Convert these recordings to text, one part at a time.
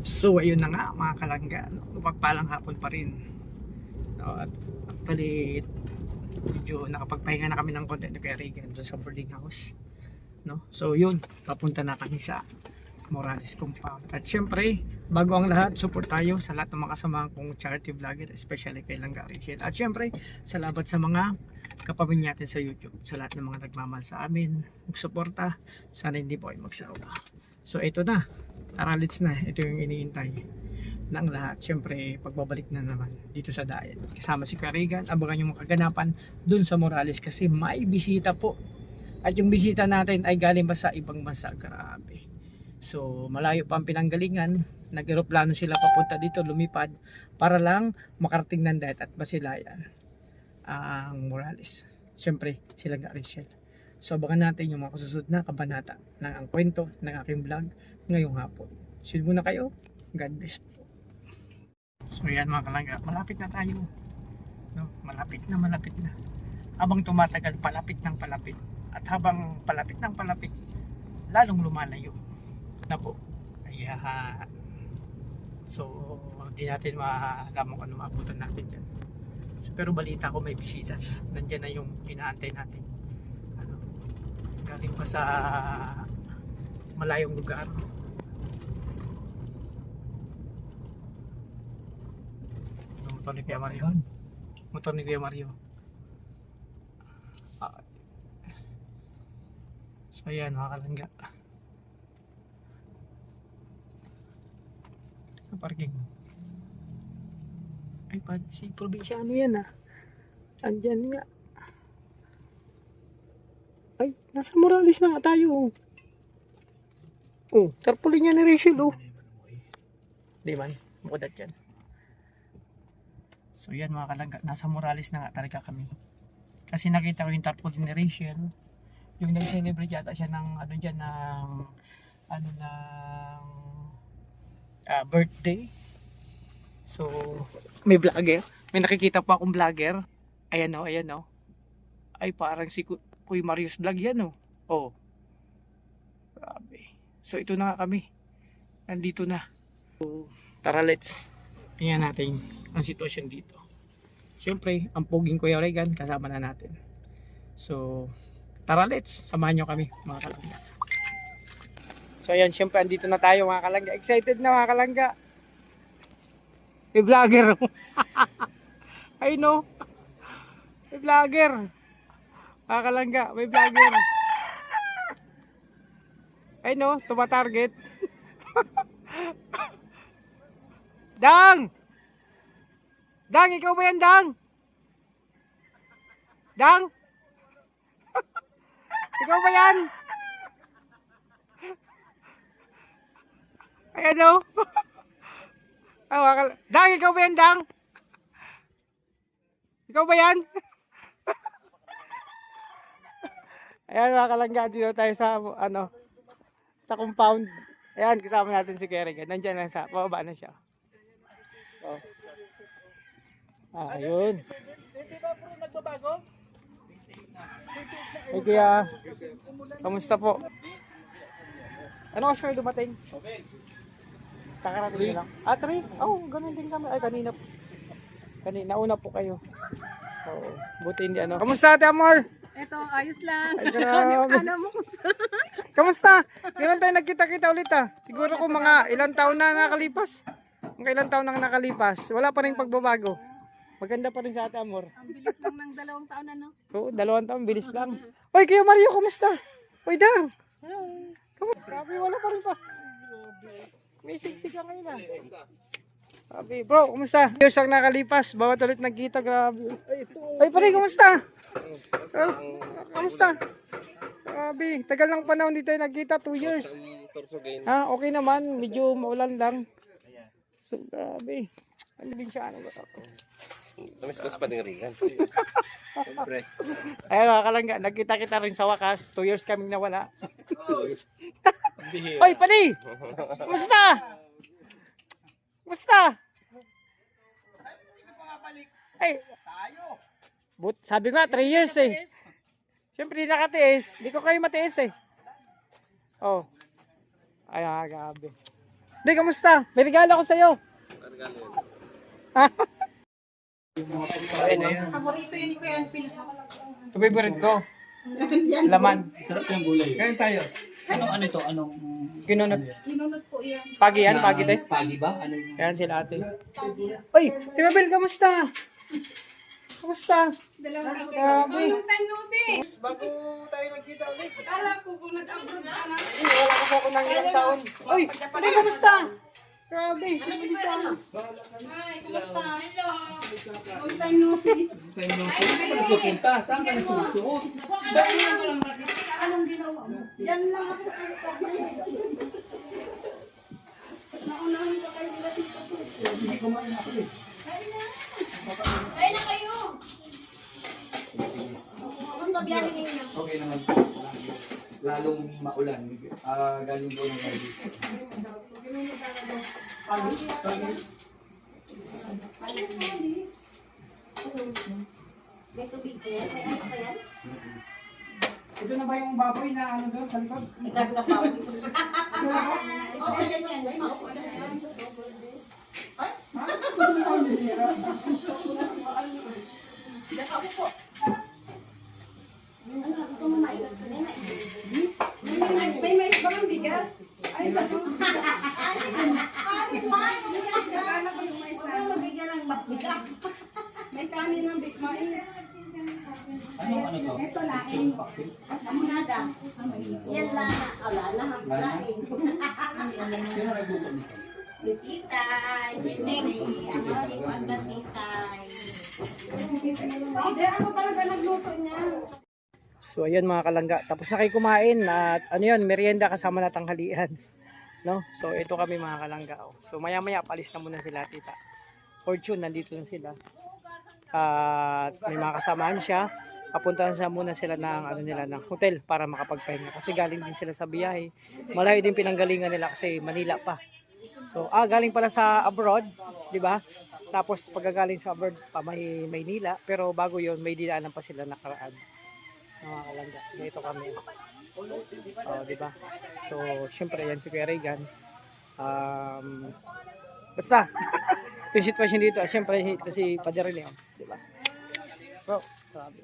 So ayun na nga mga kalangga, mapagpalang hapon pa rin. At actually medyo nakapagpahinga na kami ng konti na kay Regan doon sa boarding house, no? So yun, papunta na kami sa Morales Compound. At syempre, bago ang lahat, support tayo sa lahat ng mga kasamahan kong charity vlogger, especially kay Langga Rachel. At syempre, salamat sa mga kapamilya natin sa YouTube, sa lahat ng mga nagmamahal sa amin, magsuporta. Sana hindi po ay magsawa. So ito na, aralits na, ito yung iniintay ng lahat. Syempre, pagbabalik na naman dito sa diet. Kasama si Karigan, abangan yung mga kaganapan dun sa Morales kasi may bisita po. At yung bisita natin ay galing pa sa ibang bansa. Grabe. So malayo pa ang pinanggalingan, nag-eroplano sila papunta dito, lumipad para lang makarating ng diet at Basilayan ang Morales. Siyempre sila nga Rachel. So abangan natin yung mga kasusunod na kabanata ng ang kwento ng aking vlog ngayong hapon. See you muna kayo. God bless po. So yan mga kalangga, malapit na tayo, no? Malapit na. Habang tumatagal, palapit ng palapit. At habang palapit ng palapit, lalong lumalayo na po. Ayan. So hindi natin maalam kung ano maabutan natin dyan. So, pero balita ko may bisitas. Nandyan na yung inaantay natin. Ano, galing pa sa malayong lugar. Motor ni Kuya Mario. Motor ni Kuya Mario. So ayan mga kalangga. Parking. Ay, si probinsyano yan ah. Andyan nga. Ay, nasa Morales na nga tayo. Oh, tarpaulin niya ni Rachel oh. Di man, mukudat yan. So yan mga kalangga, nasa Morales na nga talaga kami. Kasi nakita ko yung tarpaulin ni Rachel. Yung nag-celebrate yata siya ng ano dyan, ng birthday. So may vlogger, may nakikita pa akong vlogger. Ayan o. Ay parang si Kuya Marius vlog yan o. Oh. Grabe. So ito na nga kami. Nandito na. So, tara let's tingnan natin ang sitwasyon dito. Siyempre, ang poging Kuya Regan kasama na natin. So tara let's, samahan nyo kami mga kalangga. So ayan, siyempre andito na tayo mga kalangga. Excited na mga kalangga. May vlogger. Ay no. May vlogger. Mga kalangga, may vlogger. Ay no, tumatarget. Dang! Dang, ikaw ba yan, Dang? Dang? Ikaw ba yan? Ayan o. Dang, ikaw ba yan, Dang? Ikaw ba yan? Ayan mga kalangga, dito tayo sa sa compound. Ayan, kasama natin si Kerrigan. Nandiyan lang sa pababa na siya. Oh. Ayun. Hindi ba bro nagbabago? Hey kuya, kamusta po? Ano kasi kayo dumating? Okay. Kakarating lang. 3? Oh, ganun din kami. Ay, kanina una po kayo. Oo, buti hindi ano. Kamusta Ate Amor? Eto, ayos lang. Ay, grabe. Alam mo kung Kamusta? Ganun tayo nagkita-kita ulit ah. Siguro kung mga ilang taon na nakalipas. Mga ilang taon na nakalipas. Wala pa rin pagbabago. Maganda pa rin sa Ate Amor. ang bilis lang ng 2 taon ano. Oo, 2 taon, bilis lang. Oy, Kuya Mario, kumusta? Oy, Dang. Grabe, wala pa rin pa. May sigsig ka ngayon ah. Grabe, bro, kumusta? Years ang nakalipas, bawat ulit nagkita, grabe. Ay, pare, kumusta? Kamusta? Grabe, tagal ng panahon dito tayo nagkita, 2 years. Ha, okay naman, medyo maulan lang. So, grabe. Ano din siya, ano ba ito? Namiss ko sa Panirigan. Siyempre. Ayun mga kalangga, nagkita-kita rin sa wakas. 2 years kaming nawala. Oy, pali! Kumusta? Kumusta? Ay, Sabi nga, 3 years eh. Siyempre, di nakatiis. Di ko kayo matiis eh. Oh. Ay, gabi. Di, kamusta? May regalo ko sa'yo. Regalo yun. Paborito yun ni Kuya Anpil. Ito favorite ko. Laman. Sarap yung gulay. Kain tayo. Ano ito? Anong... Kinunot. Kinunot po yan. Pagi yan, pagi te. Pagi ba? Ano yung... Yan sila ate. Uy, Tita Bel, kamusta? Kamusta? Dalawang taon. Grabe. Long time no see. Bago tayo nagkita ulit. Akala ko kung nag-abroad ka na. Wala kasi ako ng ilang taon. Uy, ate, kamusta? Grabe. Ay, kumusta? Hello. Long time no see. Tayo nung nagpupunta. Saan ka nagsusuot? Dahil mo lang natin. Anong ginawa mo? Yan lang ako. Naunahan ka kayo nila dito. Hindi kumain ako eh. Kain na kayo. Kamusta biyahe ninyo? Okay naman. Lalong maulan. Galing doon ng gabi. May tubig ka yan? May ice pa yan? Ito na ba yung baboy na ano doon sa likod? Nagkapawag. Okay na yan. Ay, maupo na yan. May mais ba kang bigas? Ay, bago. May kanin ng big mais. Ano to? Ito lain. Chicken vaccine? Yan lang. Wala na. Lain. Sino nagluto nito? Si Titay. Si Neng. Si Pagda Titay. Hindi ako talaga nagluto niya. So ayan mga kalangga, tapos na kayo kumain at ano yun, merienda kasama na tanghalian. No? So ito kami mga kalangga. So maya maya palis na muna sila tita. Fortune, nandito na sila. At may mga kasamaan siya. Papunta na muna sila ng ano nila ng hotel para makapagpahinga kasi galing din sila sa biyahe. Malayo din pinanggalingan nila kasi Manila pa. So galing pala sa abroad, di ba? Tapos pagkagaling sa abroad pa may Maynila, pero bago yon may dinaanan pa sila nakaraan. Mga kalangga, dito kami. Di ba? So syempre yan si Kuya Regan. Basta yung sitwasyon dito, syempre ito si Padre Leon, di ba? Bro, sabi.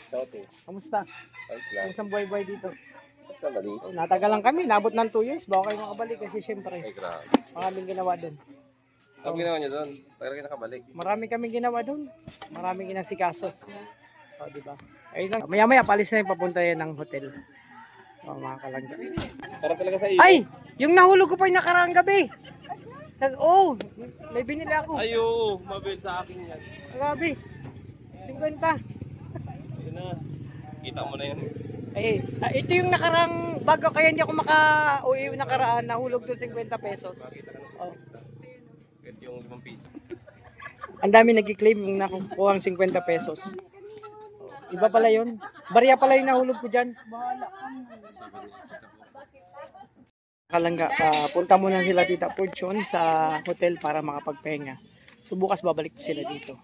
Shouting. Kamusta? Ayos lang. Kamusta ang buhay-buhay dito? Ayos lang bali. Natagal lang kami, nabot ng 2 years. Baka kayo makabalik kasi syempre, Ay, grabe. maraming ginawa doon. Ano ginawa niyo doon? Para kayo nakabalik. Marami kaming ginawa doon. Maraming inasikaso. Di ba? Ayun lang. Maya-maya, palis na yung papunta yan ng hotel. Mga kalangga. Para talaga sa iyo. Ay! Yung nahulog ko pa yung nakaraang gabi. May binili ako. Ayo, mabil sa akin yan. Grabe. 50. Ayun na. Kita mo na yan. Ito yung nakarang bago kaya hindi ako maka-uwi nakaraan, nahulog to 50 pesos. Oh. Kahit yung 5 piso. Ang dami nagki-claim yung nakukuha ang 50 pesos. Iba pala yun. Barya pala yung nahulog ko dyan. Kalangga, punta muna sila Tita Fortune sa hotel para makapagpahinga. So bukas babalik po sila dito.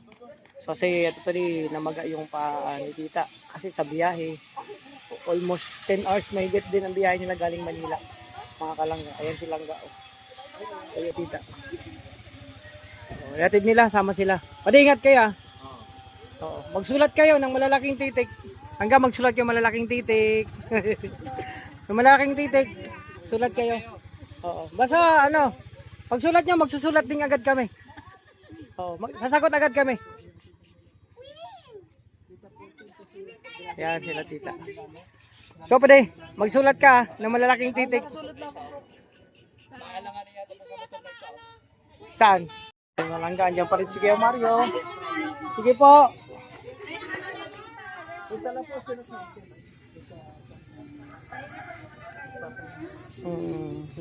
So kasi ito rin namaga yung paa ni Tita kasi sa biyahe almost 10 hours may get din ang biyahe nila galing Manila. Mga kalangga, ayan si Langga. Ayan Tita. Yatid nila, sama sila. Pag-ingat kayo. Oo. Magsulat kayo ng malalaking titik. Hanggang magsulat kayo malalaking titik. Yung malalaking titik, sulat kayo. Oo. Basta ano, pagsulat nyo, magsusulat din agad kami. Oo. Sasagot agad kami. Yan sila tita. So pwede, magsulat ka ng malalaking titik. Saan? Malangga, andyan pa rin si Kuya Mario. Sige po. Punta na po sila sa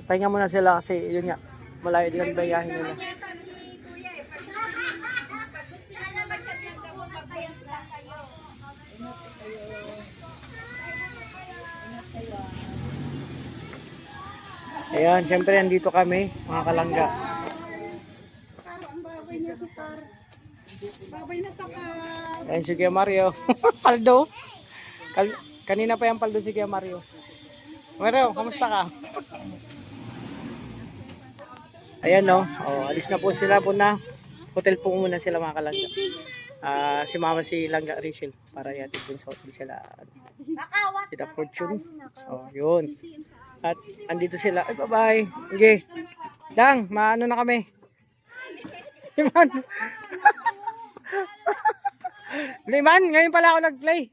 Pahinga muna sila kasi yun nga, malayo din ang bayahin nila. Ayan, syempre andito kami, mga kalangga. Babay na sa car. Ayun si Kuya Mario. Paldo. Kanina pa yung paldo si Kuya Mario. Mario, kamusta ka? Ayan no. Oh, alis na po sila po na. Hotel po muna sila mga kalangga. Si Mama si Langga Rachel para iatid dun sa hotel sila. Kita Fortune. Oh, yun. At andito sila. Ay, bye-bye. Okay. Dang, maano na kami. Liman. Liman, ngayon pala ako nag-play.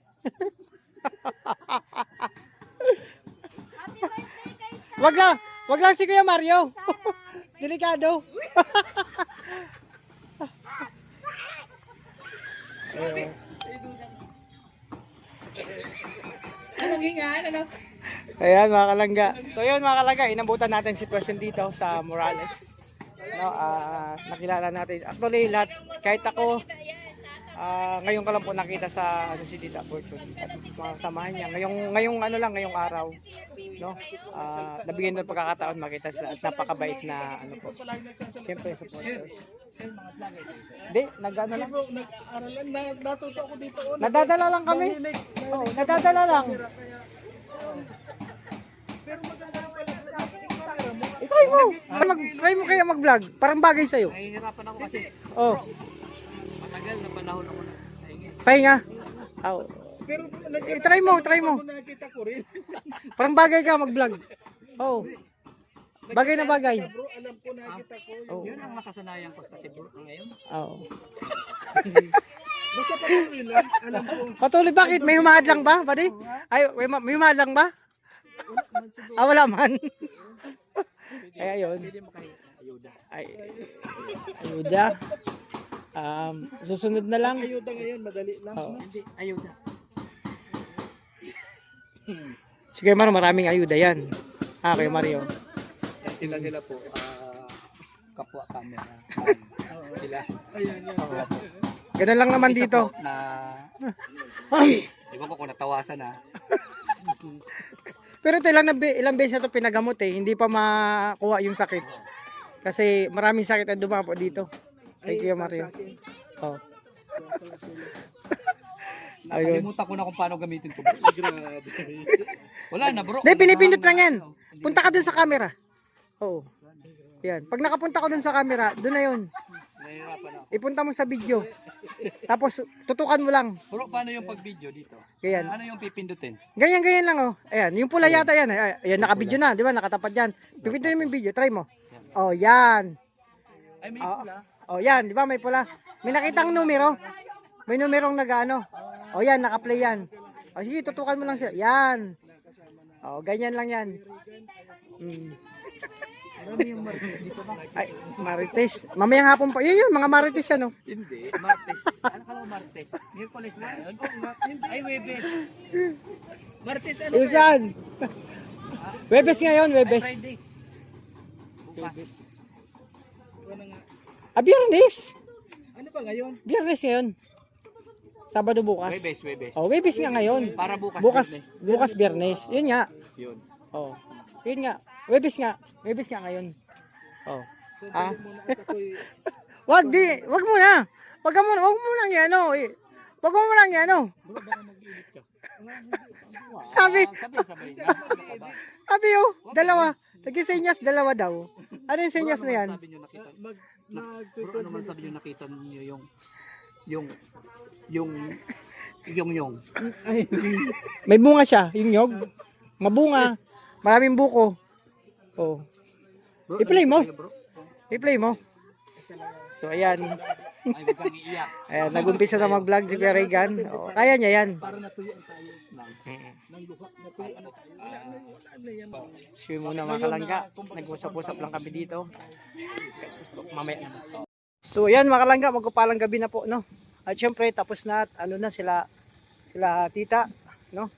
Wag lang si Kuya Mario. Delikado. Ayan mga kalangga. So yun mga kalangga, inabutan natin sitwasyon dito sa Morales. No, nakilala natin. Actually lahat, kahit ako, ngayon ko lang po nakita sa si Tita Fortune at mga samahan niya. Ngayong araw, no? Nabigyan ng pagkakataon makita sila at napakabait na ano po. Siyempre supporters. Hindi, nag-ano lang. Nag-aaralan na, natuto ako dito. Nadadala lang kami. Oo, nadadala lang. Pero maganda rin pala nasa yung camera mo. I-try mo. Try mo kaya mag-vlog. Parang bagay sa'yo. Nahihirapan ako kasi Oh, matagal na panahon ako na. pahinga. Oh. Pero I-try mo. nakita ko rin. Parang bagay ka mag-vlog. Oh. Bagay na bagay. Bro, alam ko nakita ko. Oh. Yun ang nakasanayan ko kasi bro ngayon. Oh. Basta patuloy lang, alam ko. Patuloy, bakit? May humahad lang ba, buddy? Ay, may humahad lang ba? Wala man. Ay, ayun. Pwede mo kahit ayuda. Ay, ayuda. Susunod na lang. Ayuda ngayon, madali lang. Oo. Hindi, ayuda. Sige, maraming ayuda yan. Kuya Mario. Sila po, kapwa camera. Sila. Ayan, yan. Ganun lang naman dito. Na, iba ko kung natawasan na. Pero ito ilang beses na ito pinagamot eh. Hindi pa makuha yung sakit. Kasi maraming sakit ang dumapo dito. Kay Kuya Mario. Oh. Ayun. Nakalimutan ko na kung paano gamitin ito. Wala na bro. Hindi, pinipindot lang yan. Punta ka dun sa camera. Oo. Yan. Pag nakapunta ka dun sa camera, dun na yun. Nahihirapan ako. Ipunta mo sa video. Tapos tutukan mo lang. Bro, paano yung pag-video dito? Ganyan. Ano yung pipindutin? Ganyan lang oh. Ayan, yung pula yata yan. Ayan, naka-video na, di ba? Nakatapat yan. Pipindutin mo yung video, try mo. Oh, yan. Ay, may Oh, pula. oh, yan, di ba? May pula. May nakitang numero. May numerong nag-ano. Oh, yan, naka-play yan. Oh, sige, tutukan mo lang siya. Yan. Oh, ganyan lang yan. Ay, Marites. Mamayang hapon pa. Yun, mga Marites yan, oh. Hindi, Martes. Ano ka lang Martes? Miyerkules na yun? Ay, Webes. Martes, ano Yung saan? Webes ngayon, Webes. Friday. Bukas. Ano nga? Biyernes. Ano ba ngayon? Biyernes ngayon. Sabado bukas. Webes. Oh, Webes nga ngayon. Para bukas. Bukas Biyernes. Yun nga. Yun. Oh. Yun nga. Webes nga ngayon. Oh. So, Ah. dali muna at ako'y Wag mo na. Wag mo nang yan, oh. Wag mo nang yan, oh. Sabi, Sabay. sabi oh, dalawa. Tagi-senyas, dalawa daw. Ano yung senyas na yan? Sabi nyo nakita. mag Bro, ano man sabi nyo nakita niyo yung May bunga siya, yung nyog. Mabunga. Maraming buko. Oh. bro, I-play mo. ano bro? I-play mo. So, ayan. Ay, wag kang iiyak. Ayan, nag-umpisa na mag-vlog si Kuya Regan. Oh, kaya niya yan. para natuyuan tayo ng luha. Natuyuan na tayo. Wala na yan. Siya muna mga kalangga. Nag-usap-usap lang kami dito. Mamaya. So ayan mga kalangga, magpapalang gabi na po, no. At syempre tapos na at ano na sila tita, no.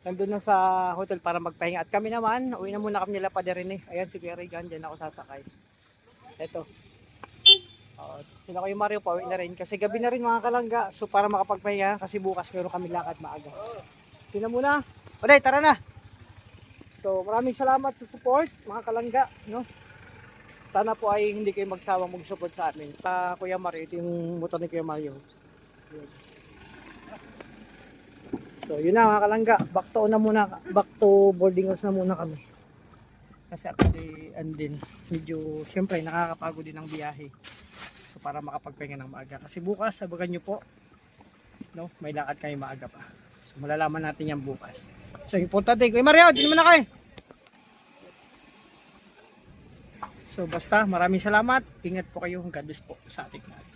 Nandun na sa hotel para magpahinga. At kami naman, uwi na muna kami nila Padre. Ayan si Kuya Regan, dyan ako sasakay. Eto. Sila Kuya Mario pa, uwi na rin. Kasi gabi na rin mga kalangga. So para makapagpahinga, kasi bukas meron kami lakad maaga. Sina muna. Oday, tara na. So maraming salamat sa support mga kalangga, no. Sana po ay hindi kayo magsawang mag-support sa amin. Sa Kuya Mario, ito yung motor ni Kuya Mario. So yun na mga kalangga, back to boarding house na muna kami. Kasi actually, andin, medyo, syempre nakakapagod din ang biyahe. So para makapagpahinga ng maaga. Kasi bukas, sabagan nyo po, no, may lakad kayo maaga pa. So malalaman natin yan bukas. So importante, Kuya Mario, dito muna kayo. So basta, maraming salamat. Ingat po kayo. God bless po sa ating lahat.